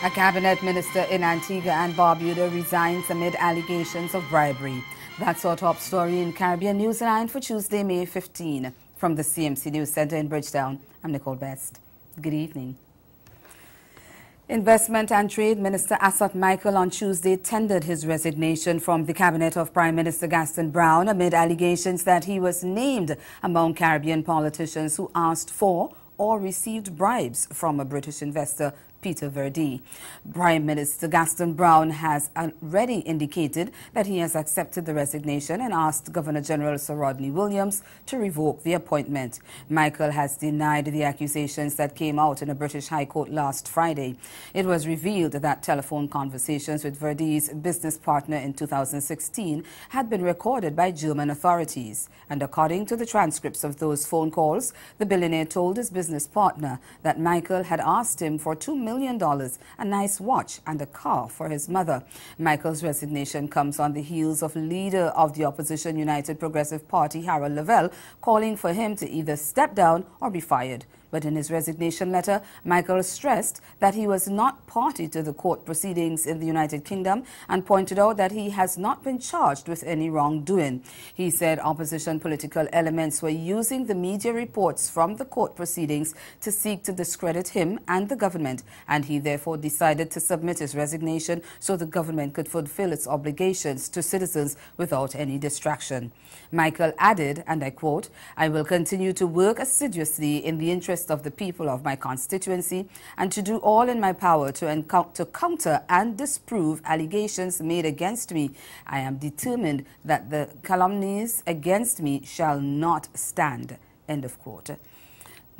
A cabinet minister in Antigua and Barbuda resigns amid allegations of bribery. That's our top story in Caribbean Newsline for Tuesday, May 15. From the CMC News Center in Bridgetown, I'm Nicole Best. Good evening. Investment and Trade Minister Asot Michael on Tuesday tendered his resignation from the cabinet of Prime Minister Gaston Brown amid allegations that he was named among Caribbean politicians who asked for or received bribes from a British investor, Peter Verdi. Prime Minister Gaston Brown has already indicated that he has accepted the resignation and asked Governor General Sir Rodney Williams to revoke the appointment. Michael has denied the accusations that came out in a British High Court last Friday. It was revealed that telephone conversations with Verdi's business partner in 2016 had been recorded by German authorities. And according to the transcripts of those phone calls, the billionaire told his business partner that Michael had asked him for $2 million, a nice watch and a car for his mother. Michael's resignation comes on the heels of leader of the opposition United Progressive Party, Harold Lavelle, calling for him to either step down or be fired. But in his resignation letter, Michael stressed that he was not party to the court proceedings in the United Kingdom and pointed out that he has not been charged with any wrongdoing. He said opposition political elements were using the media reports from the court proceedings to seek to discredit him and the government, and he therefore decided to submit his resignation so the government could fulfill its obligations to citizens without any distraction. Michael added, and I quote, "I will continue to work assiduously in the interest of the people of my constituency and to do all in my power to counter and disprove allegations made against me. I am determined that the calumnies against me shall not stand." End of quote.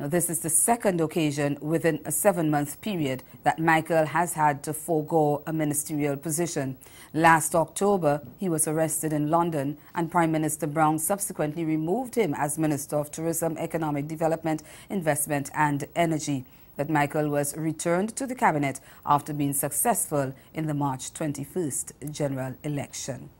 Now, this is the second occasion within a 7-month period that Michael has had to forego a ministerial position. Last October, he was arrested in London, and Prime Minister Brown subsequently removed him as Minister of Tourism, Economic Development, Investment and Energy. But Michael was returned to the cabinet after being successful in the March 21st general election.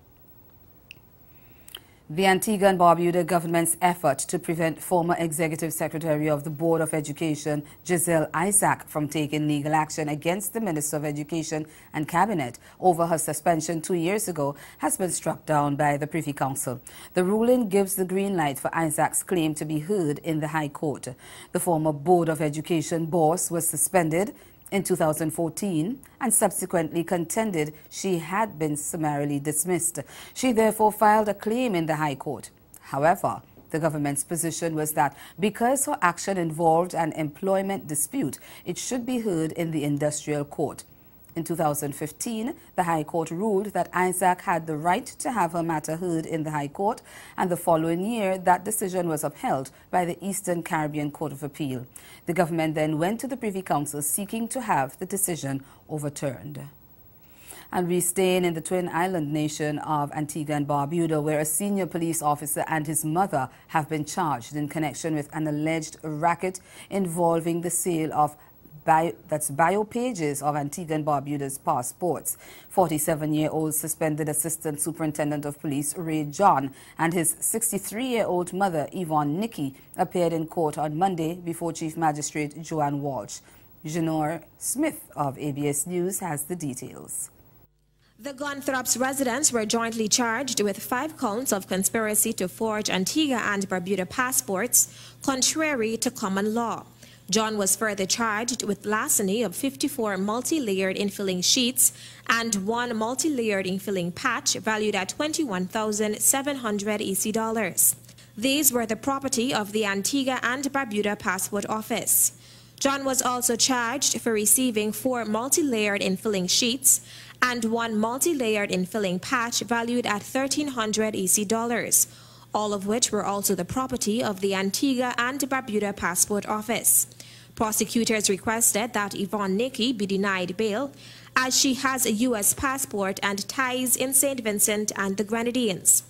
The Antigua and Barbuda government's effort to prevent former Executive Secretary of the Board of Education, Giselle Isaac, from taking legal action against the Minister of Education and Cabinet over her suspension 2 years ago has been struck down by the Privy Council. The ruling gives the green light for Isaac's claim to be heard in the High Court. The former Board of Education boss was suspended in 2014 and subsequently contended she had been summarily dismissed. She therefore filed a claim in the High Court. However, the government's position was that because her action involved an employment dispute, it should be heard in the Industrial Court. In 2015, the High Court ruled that Isaac had the right to have her matter heard in the High Court, and the following year that decision was upheld by the Eastern Caribbean Court of Appeal. The government then went to the Privy Council seeking to have the decision overturned. And we staying in the twin island nation of Antigua and Barbuda, where a senior police officer and his mother have been charged in connection with an alleged racket involving the sale of bio pages of Antigua and Barbuda's passports. 47-year-old suspended Assistant Superintendent of Police Ray John and his 63-year-old mother Yvonne Nicky appeared in court on Monday before Chief Magistrate Joanne Walsh. Janor Smith of ABS News has the details. The Gonthrops residents were jointly charged with 5 counts of conspiracy to forge Antigua and Barbuda passports contrary to common law. John was further charged with larceny of 54 multi-layered infilling sheets and 1 multi-layered infilling patch valued at $21,700 EC. These were the property of the Antigua and Barbuda Passport Office. John was also charged for receiving 4 multi-layered infilling sheets and 1 multi-layered infilling patch valued at $1,300 EC, all of which were also the property of the Antigua and Barbuda Passport Office. Prosecutors requested that Yvonne Nicky be denied bail as she has a U.S. passport and ties in St. Vincent and the Grenadines.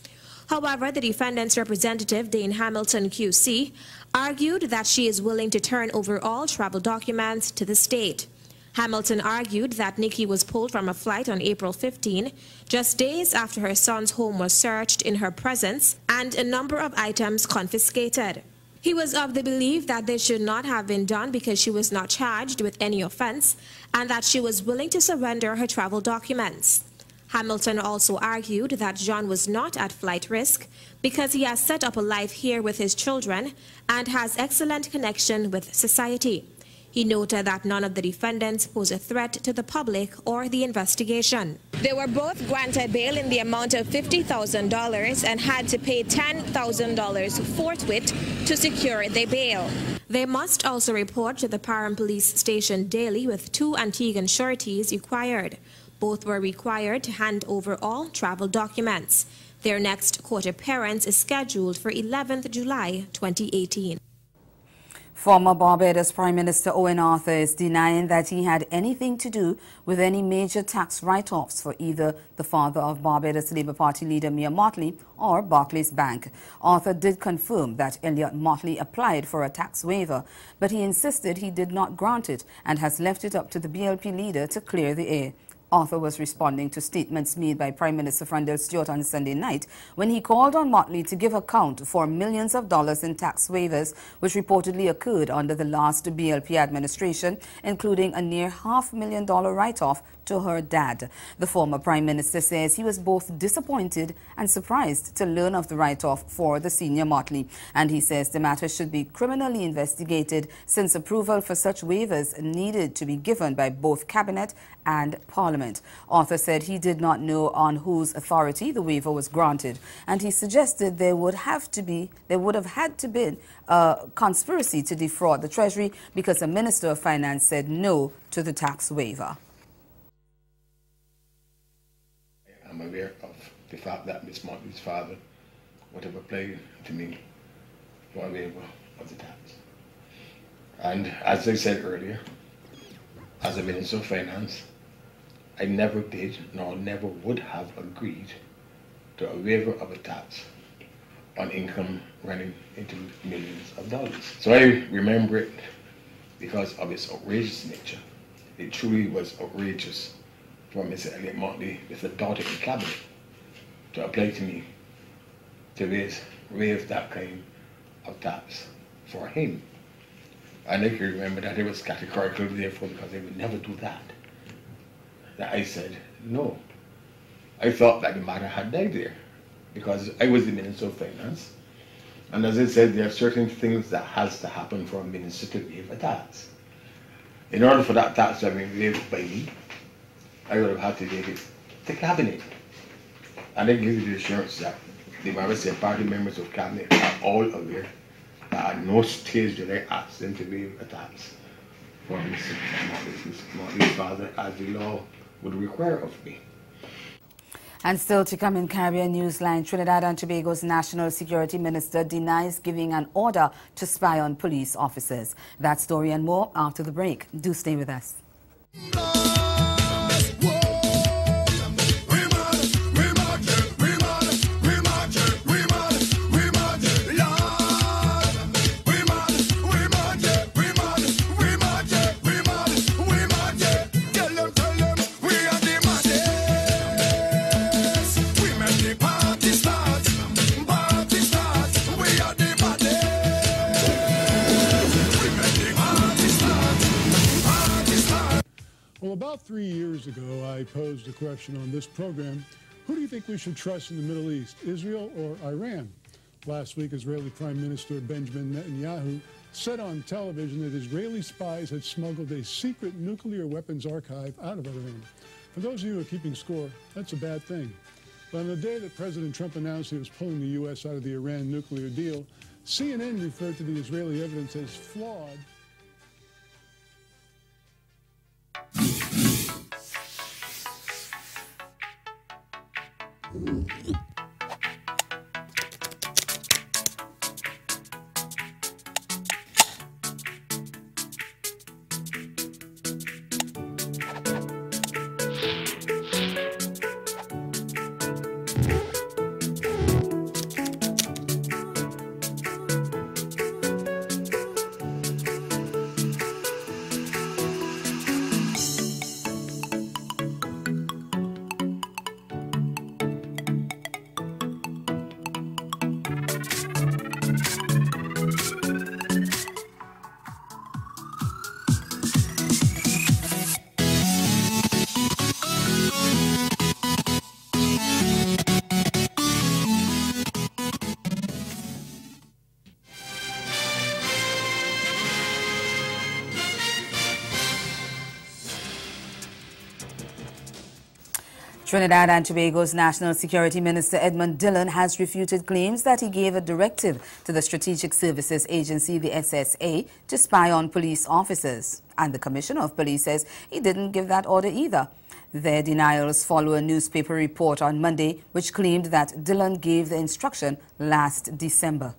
However, the defendant's representative, Dane Hamilton QC, argued that she is willing to turn over all travel documents to the state. Hamilton argued that Nicky was pulled from a flight on April 15, just days after her son's home was searched in her presence and a number of items confiscated. He was of the belief that this should not have been done because she was not charged with any offense and that she was willing to surrender her travel documents. Hamilton also argued that John was not at flight risk because he has set up a life here with his children and has excellent connection with society. He noted that none of the defendants pose a threat to the public or the investigation. They were both granted bail in the amount of $50,000 and had to pay $10,000 forthwith to secure their bail. They must also report to the Parham Police Station daily with 2 Antiguan sureties required. Both were required to hand over all travel documents. Their next court appearance is scheduled for 11th July 2018. Former Barbados Prime Minister Owen Arthur is denying that he had anything to do with any major tax write-offs for either the father of Barbados Labour Party leader Mia Mottley or Barclays Bank. Arthur did confirm that Elliot Mottley applied for a tax waiver, but he insisted he did not grant it and has left it up to the BLP leader to clear the air. Arthur was responding to statements made by Prime Minister Frandell Stewart on Sunday night when he called on Mottley to give account for millions of dollars in tax waivers which reportedly occurred under the last BLP administration, including a near $500,000 write-off to her dad. The former Prime Minister says he was both disappointed and surprised to learn of the write-off for the senior Mottley, and he says the matter should be criminally investigated since approval for such waivers needed to be given by both Cabinet and Parliament. Arthur said he did not know on whose authority the waiver was granted, and he suggested there would have had to be a conspiracy to defraud the Treasury because the Minister of Finance said no to the tax waiver. I'm aware of the fact that Miss Mottley's father would have applied to me for a waiver of the tax. And as I said earlier, as a Minister of Finance, I never did nor never would have agreed to a waiver of a tax on income running into millions of dollars. So I remember it because of its outrageous nature. It truly was outrageous for Mr. Elliot Mottley, with a daughter in Cabinet, to apply to me to waive that kind of tax for him. And I can remember that it was categorical, therefore, because I would never do that. That I said no. I thought that the matter had died there because I was the Minister of Finance, and as I said, there are certain things that has to happen for a minister to waive a tax. In order for that tax to have been waived by me, I would have had to take it to Cabinet. And I give you the assurance that the Barbados Party members of Cabinet are all aware that at no stage did I ask them to waive a tax for Mr. Mottley's father, as the law would require of me. And still to come in Caribbean Newsline, Trinidad and Tobago's National Security Minister denies giving an order to spy on police officers. That story and more after the break. Do stay with us. Well, about 3 years ago, I posed a question on this program. Who do you think we should trust in the Middle East, Israel or Iran? Last week, Israeli Prime Minister Benjamin Netanyahu said on television that Israeli spies had smuggled a secret nuclear weapons archive out of Iran. For those of you who are keeping score, that's a bad thing. But on the day that President Trump announced he was pulling the U.S. out of the Iran nuclear deal, CNN referred to the Israeli evidence as flawed. Trinidad and Tobago's National Security Minister Edmund Dillon has refuted claims that he gave a directive to the Strategic Services Agency, the SSA, to spy on police officers. And the Commissioner of Police says he didn't give that order either. Their denials follow a newspaper report on Monday which claimed that Dillon gave the instruction last December.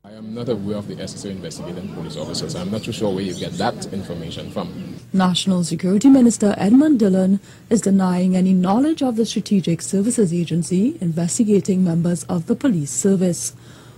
I am not aware of the SSA investigating police officers. I'm not too sure where you get that information from. National Security Minister Edmund Dillon is denying any knowledge of the Strategic Services Agency investigating members of the police service.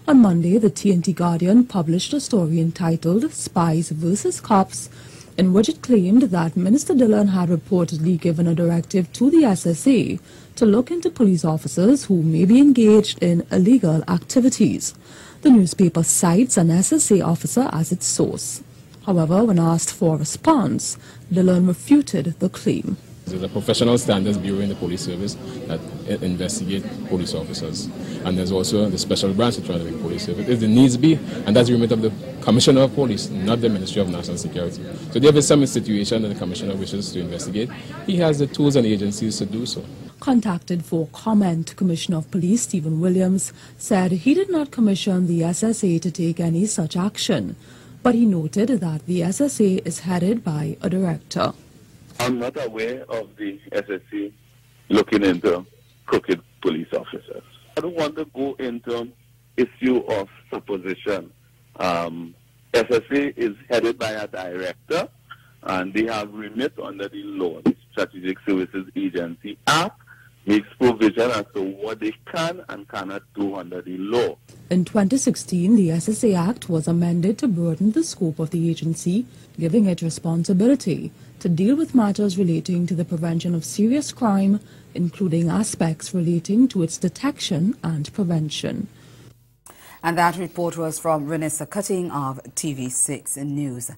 On Monday, the TNT Guardian published a story entitled Spies vs. Cops, in which it claimed that Minister Dillon had reportedly given a directive to the SSA to look into police officers who may be engaged in illegal activities. The newspaper cites an SSA officer as its source. However, when asked for a response, Dillon refuted the claim. There's a professional standards bureau in the police service that investigate police officers. And there's also the special branch of the police service. If the needs be, and that's the remit of the Commissioner of Police, not the Ministry of National Security. So if there's some situation that the Commissioner wishes to investigate, he has the tools and agencies to do so. Contacted for comment, Commissioner of Police Stephen Williams said he did not commission the SSA to take any such action, but he noted that the SSA is headed by a director. I'm not aware of the SSA looking into crooked police officers. I don't want to go into issue of supposition. SSA is headed by a director, and they have remit under the law. The Strategic Services Agency Act makes provision as to what they can and cannot do under the law. In 2016, the SSA Act was amended to broaden the scope of the agency, giving it responsibility to deal with matters relating to the prevention of serious crime, including aspects relating to its detection and prevention. And that report was from Renessa Cutting of TV6 News.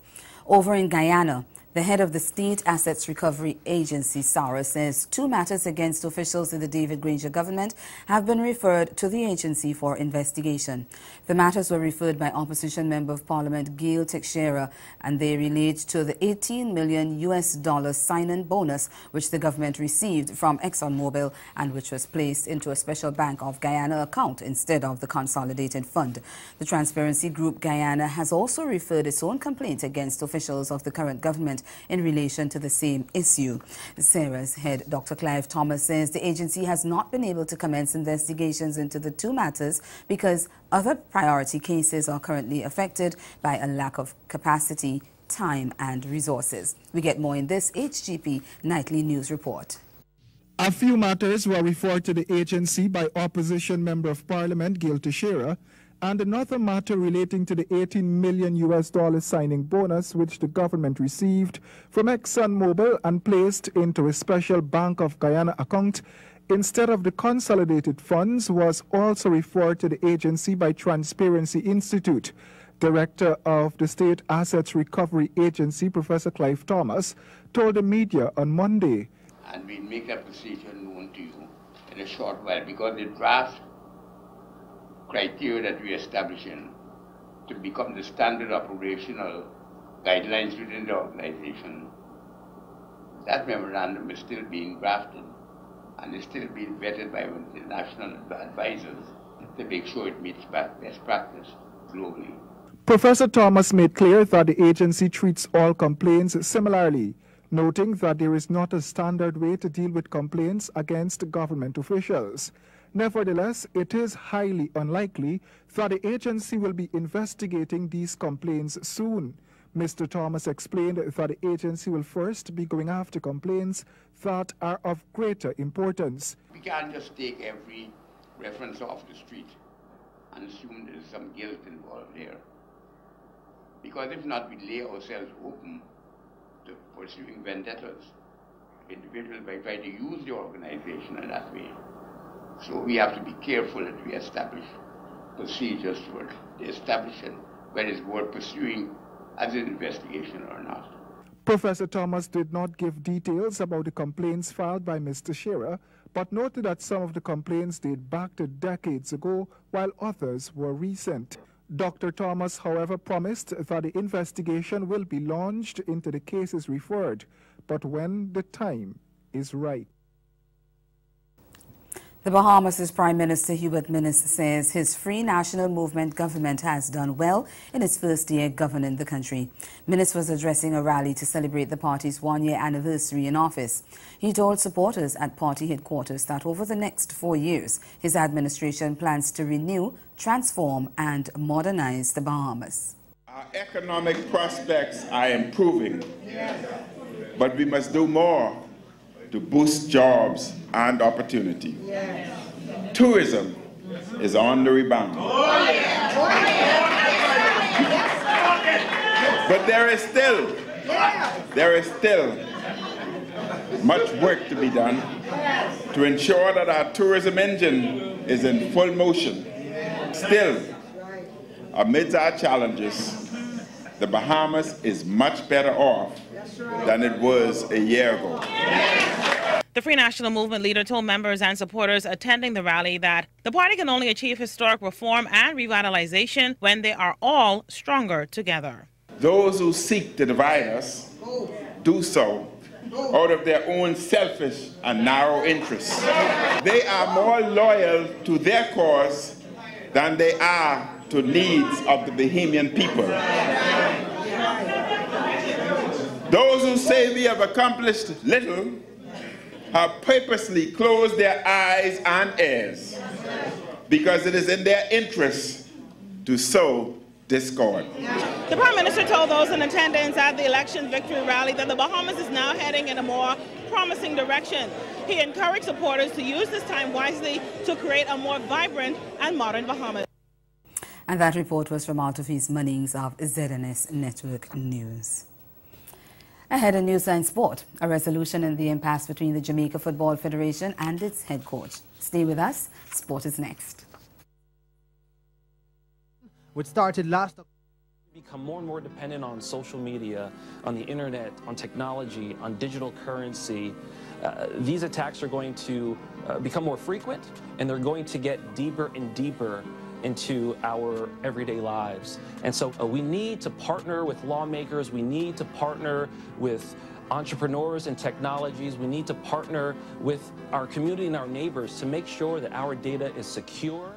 Over in Guyana, the head of the State Assets Recovery Agency, SARA, says 2 matters against officials in the David Granger government have been referred to the agency for investigation. The matters were referred by Opposition Member of Parliament Gail Teixeira, and they relate to the $18 million sign-in bonus which the government received from ExxonMobil and which was placed into a special Bank of Guyana account instead of the consolidated fund. The Transparency Group Guyana has also referred its own complaint against officials of the current government in relation to the same issue. SARA's head, Dr. Clive Thomas, says the agency has not been able to commence investigations into the 2 matters because other priority cases are currently affected by a lack of capacity, time and resources. We get more in this HGP Nightly News Report. A few matters were referred to the agency by Opposition Member of Parliament Gail Teixeira, and another matter relating to the $18 million signing bonus which the government received from ExxonMobil and placed into a special Bank of Guyana account instead of the consolidated funds was also referred to the agency by Transparency Institute. Director of the State Assets Recovery Agency, Professor Clive Thomas, told the media on Monday. And we'll make that procedure known to you in a short while, because the draft criteria that we are establishing to become the standard operational guidelines within the organization, that memorandum is still being drafted and is still being vetted by international advisors to make sure it meets best practice globally. Professor Thomas made clear that the agency treats all complaints similarly, noting that there is not a standard way to deal with complaints against government officials. Nevertheless, it is highly unlikely that the agency will be investigating these complaints soon. Mr. Thomas explained that the agency will first be going after complaints that are of greater importance. We can't just take every reference off the street and assume there's some guilt involved there. Because if not, we lay ourselves open to pursuing vendettas. Individuals might try to use the organization in that way. So we have to be careful that we establish procedures for the establishing whether it's worth pursuing as an investigation or not. Professor Thomas did not give details about the complaints filed by Mr. Shearer, but noted that some of the complaints date back to decades ago, while others were recent. Dr. Thomas, however, promised that the investigation will be launched into the cases referred, but when the time is right. The Bahamas' Prime Minister Hubert Minnis says his Free National Movement government has done well in its first year governing the country. Minnis was addressing a rally to celebrate the party's one-year anniversary in office. He told supporters at party headquarters that over the next 4 years, his administration plans to renew, transform and modernize the Bahamas. Our economic prospects are improving, but we must do more to boost jobs and opportunity. Tourism is on the rebound. But there is still much work to be done to ensure that our tourism engine is in full motion. Still, amidst our challenges, the Bahamas is much better off than it was a year ago. The Free National Movement leader told members and supporters attending the rally that the party can only achieve historic reform and revitalization when they are all stronger together. Those who seek to divide us do so out of their own selfish and narrow interests. They are more loyal to their cause than they are to needs of the Bahamian people. Those who say we have accomplished little have purposely closed their eyes and ears because it is in their interest to sow discord. The Prime Minister told those in attendance at the election victory rally that the Bahamas is now heading in a more promising direction. He encouraged supporters to use this time wisely to create a more vibrant and modern Bahamas. And that report was from Altofi's Munnings of ZNS Network News. Ahead in Newsline Sport, a resolution in the impasse between the Jamaica Football Federation and its head coach. Stay with us. Sport is next. Which started last October. Become more and more dependent on social media, on the internet, on technology, on digital currency. These attacks are going to become more frequent, and they're going to get deeper and deeper into our everyday lives. And so we need to partner with lawmakers, we need to partner with entrepreneurs and technologies, we need to partner with our community and our neighbors to make sure that our data is secure.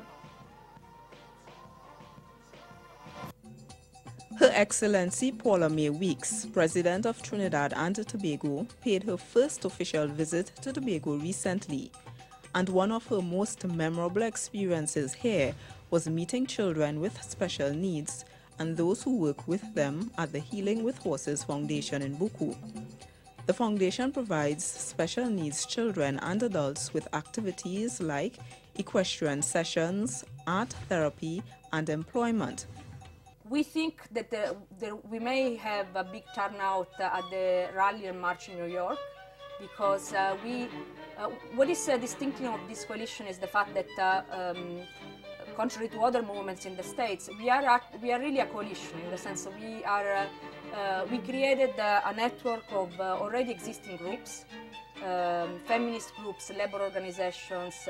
Her Excellency Paula May Weeks, President of Trinidad and Tobago, paid her first official visit to Tobago recently. And one of her most memorable experiences here was meeting children with special needs and those who work with them at the Healing with Horses Foundation in Buku. The foundation provides special needs children and adults with activities like equestrian sessions, art therapy, and employment. We think that we may have a big turnout at the rally and march in New York, because what is distinctive of this coalition is the fact that contrary to other movements in the States, we are really a coalition in the sense that we created a network of already existing groups, feminist groups, labor organizations,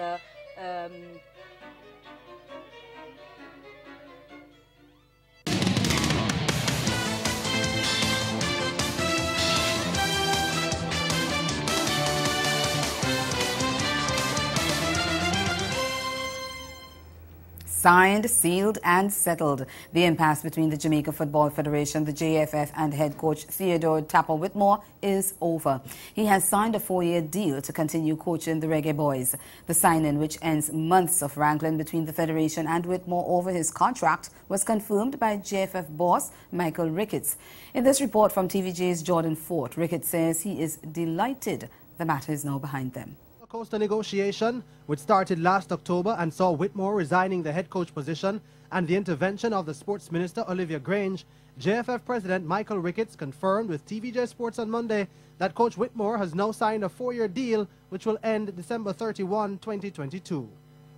Signed, sealed and settled. The impasse between the Jamaica Football Federation, the JFF and head coach Theodore Tapper Whitmore is over. He has signed a 4-year deal to continue coaching the Reggae Boys. The signing, which ends months of wrangling between the Federation and Whitmore over his contract, was confirmed by JFF boss Michael Ricketts. In this report from TVJ's Jordan Fort, Ricketts says he is delighted the matter is now behind them. Coastal negotiation, which started last October and saw Whitmore resigning the head coach position and the intervention of the sports minister Olivia Grange, JFF President Michael Ricketts confirmed with TVJ Sports on Monday that Coach Whitmore has now signed a 4-year deal which will end December 31, 2022.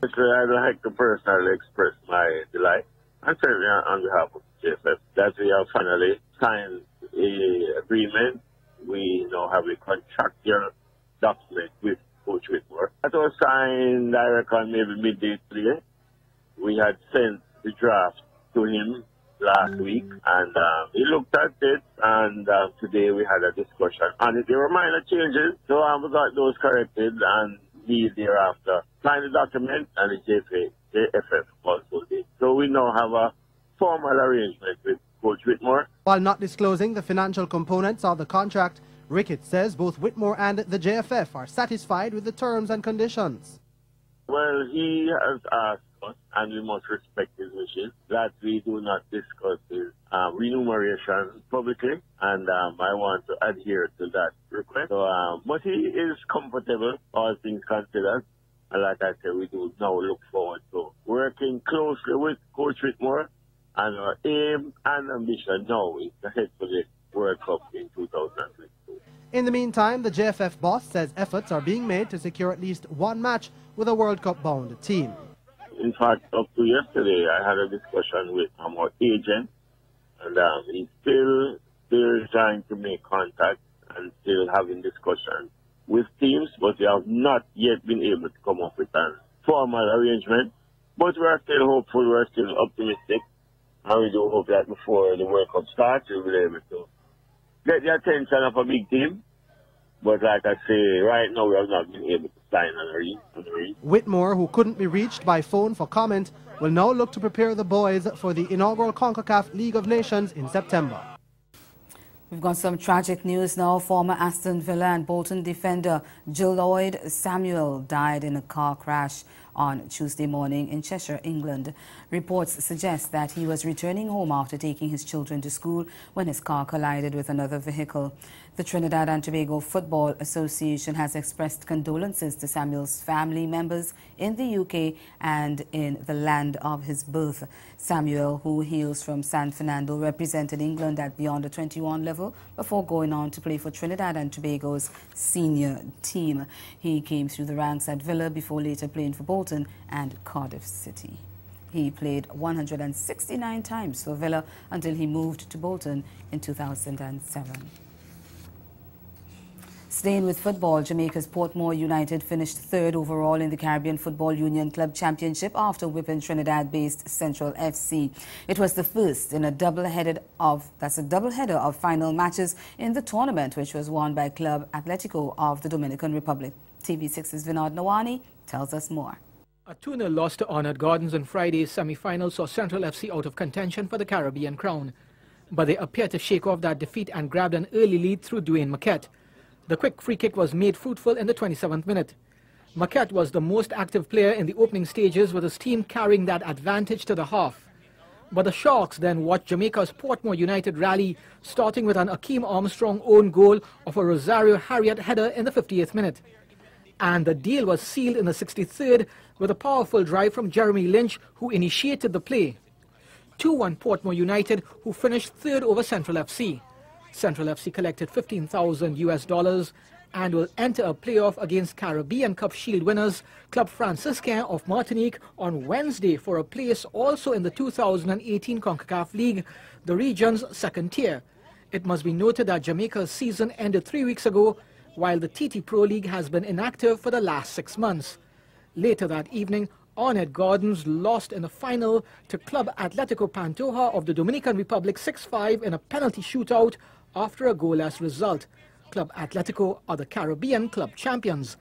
I'd like to personally express my delight and certainly on behalf of JFF that we have finally signed an agreement. We now have a contractual document with Coach Whitmore. That was signed, I reckon, maybe midday today. We had sent the draft to him last week, and he looked at it, and today we had a discussion on it. There were minor changes, so we got those corrected, and he thereafter signed the document, and the JFF also did. So we now have a formal arrangement with Coach Whitmore. While not disclosing the financial components of the contract, Ricketts says both Whitmore and the JFF are satisfied with the terms and conditions. Well, he has asked us, and we must respect his wishes, that we do not discuss his remuneration publicly, and I want to adhere to that request. So, but he is comfortable, all things considered, and like I said, we do now look forward to working closely with Coach Whitmore, and our aim and ambition now is to head for the World Cup in 2022. In the meantime, the JFF boss says efforts are being made to secure at least one match with a World Cup-bound team. In fact, up to yesterday, I had a discussion with our agent, and he's still trying to make contact and still having discussions with teams, but we have not yet been able to come up with a formal arrangement. But we are still hopeful, we are still optimistic, and we do hope that before the World Cup starts, we'll be able to get the attention of a big team. But like I say, right now we have not been able to sign an arrangement. Whitmore, who couldn't be reached by phone for comment, will now look to prepare the boys for the inaugural CONCACAF League of Nations in September. We've got some tragic news now. Former Aston Villa and Bolton defender Jill Lloyd Samuel died in a car crash on Tuesday morning in Cheshire, England. Reports suggest that he was returning home after taking his children to school when his car collided with another vehicle. The Trinidad and Tobago Football Association has expressed condolences to Samuel's family members in the UK and in the land of his birth. Samuel, who hails from San Fernando, represented England at the under-21 level before going on to play for Trinidad and Tobago's senior team. He came through the ranks at Villa before later playing for Bolton and Cardiff City. He played 169 times for Villa until he moved to Bolton in 2007. Staying with football, Jamaica's Portmore United finished third overall in the Caribbean Football Union Club Championship after whipping Trinidad-based Central FC. It was the first in a doubleheader of final matches in the tournament, which was won by Club Atletico of the Dominican Republic. TV6's Vinod Nawani tells us more. A 2-0 loss to Honored Gardens in Friday's semi-final saw Central FC out of contention for the Caribbean crown. But they appeared to shake off that defeat and grabbed an early lead through Dwayne Marquette. The quick free kick was made fruitful in the 27th minute. Marquette was the most active player in the opening stages, with his team carrying that advantage to the half. But the Sharks then watched Jamaica's Portmore United rally, starting with an Akeem Armstrong own goal of a Rosario Harriet header in the 58th minute. And the deal was sealed in the 63rd with a powerful drive from Jeremy Lynch, who initiated the play. 2-1 Portmore United, who finished third over Central FC. Central FC collected $15,000 and will enter a playoff against Caribbean Cup Shield winners Club Franciscain of Martinique on Wednesday for a place also in the 2018 CONCACAF League, the region's second tier. It must be noted that Jamaica's season ended 3 weeks ago, while the TT Pro League has been inactive for the last 6 months. Later that evening, Honored Gardens lost in the final to Club Atletico Pantoja of the Dominican Republic 6-5 in a penalty shootout after a goalless result. Club Atletico are the Caribbean club champions.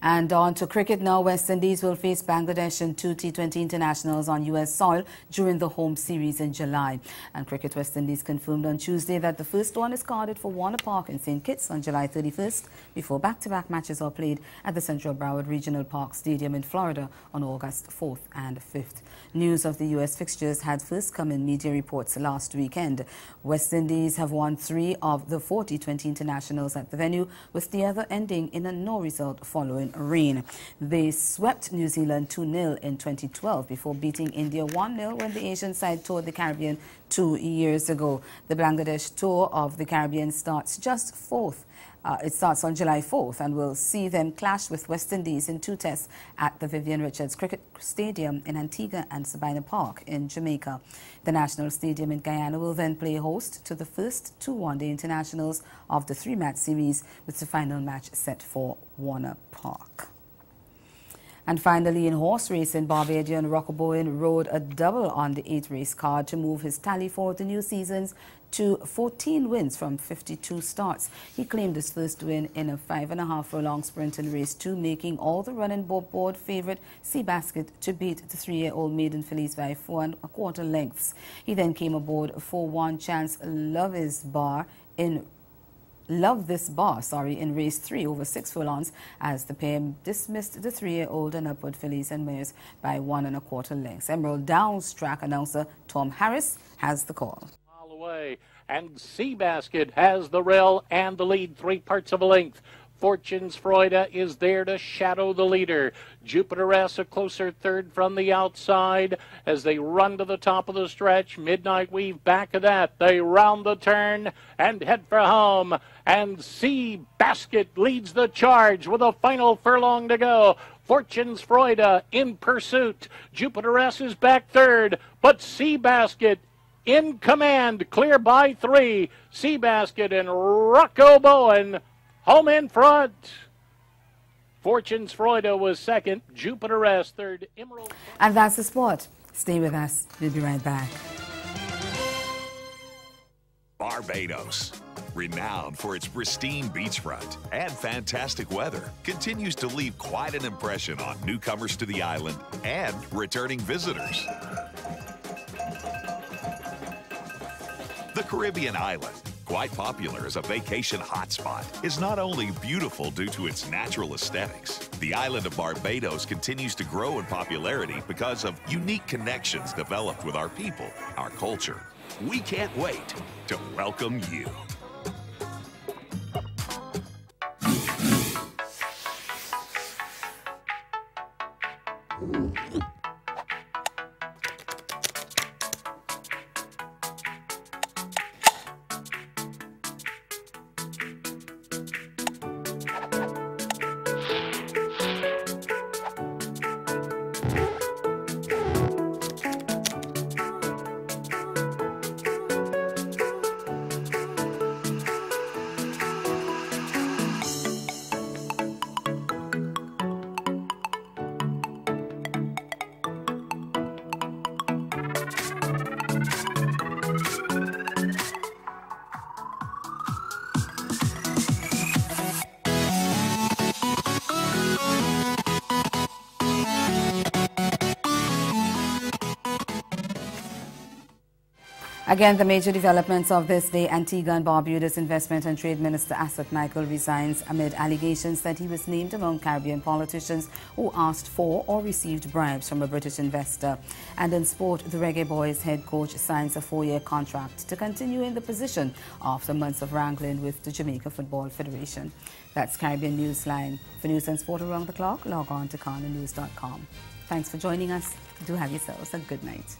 And on to cricket now. West Indies will face Bangladesh in 2 T20 internationals on US soil during the home series in July. And Cricket West Indies confirmed on Tuesday that the first one is carded for Warner Park in St. Kitts on July 31st before back-to-back matches are played at the Central Broward Regional Park Stadium in Florida on August 4th and 5th. News of the US fixtures had first come in media reports last weekend. West Indies have won 3 of the 4 T20 internationals at the venue, with the other ending in a no result following rain. They swept New Zealand 2-0 in 2012 before beating India 1-0 when the Asian side toured the Caribbean 2 years ago. The Bangladesh tour of the Caribbean starts just 4th. It starts on July 4th and will see them clash with West Indies in 2 tests at the Vivian Richards Cricket Stadium in Antigua and Sabina Park in Jamaica. The National Stadium in Guyana will then play host to the first 2 one-day internationals of the 3-match series, with the final match set for Warner Park. And finally, in horse racing, Barbadian Rockabowen rode a double on the 8th race card to move his tally for the new seasons to 14 wins from 52 starts. He claimed his first win in a 5.5 furlong sprint in race 2, making all the running board favorite Seabasket to beat the 3-year-old maiden fillies by 4 1/4 lengths. He then came aboard for one chance Love This Bar in race 3 over 6 furlongs as the pair dismissed the 3-year-old and upward fillies and mares by 1 1/4 lengths. Emerald Downs track announcer Tom Harris has the call. Away, and Seabasket has the rail and the lead 3 parts of a length. Fortune's Freude is there to shadow the leader. Jupiter S a closer third from the outside as they run to the top of the stretch. Midnight Weave back of that. They round the turn and head for home. And Seabasket leads the charge with a final furlong to go. Fortune's Freude in pursuit. Jupiter S is back third, but Seabasket in command, clear by 3. Seabasket and Rocco Bowen home in front. Fortune's Freude was second. Jupiter S third. Emerald. And that's the sport. Stay with us. We'll be right back. Barbados, renowned for its pristine beachfront and fantastic weather, continues to leave quite an impression on newcomers to the island and returning visitors. The Caribbean island, quite popular as a vacation hotspot, is not only beautiful due to its natural aesthetics. The island of Barbados continues to grow in popularity because of unique connections developed with our people, our culture. We can't wait to welcome you. Again, the major developments of this day: Antigua and Barbuda's Investment and Trade Minister Asset Michael resigns amid allegations that he was named among Caribbean politicians who asked for or received bribes from a British investor. And in sport, the Reggae Boys head coach signs a 4-year contract to continue in the position after months of wrangling with the Jamaica Football Federation. That's Caribbean Newsline. For news and sport around the clock, log on to KanaNews.com. Thanks for joining us. Do have yourselves a good night.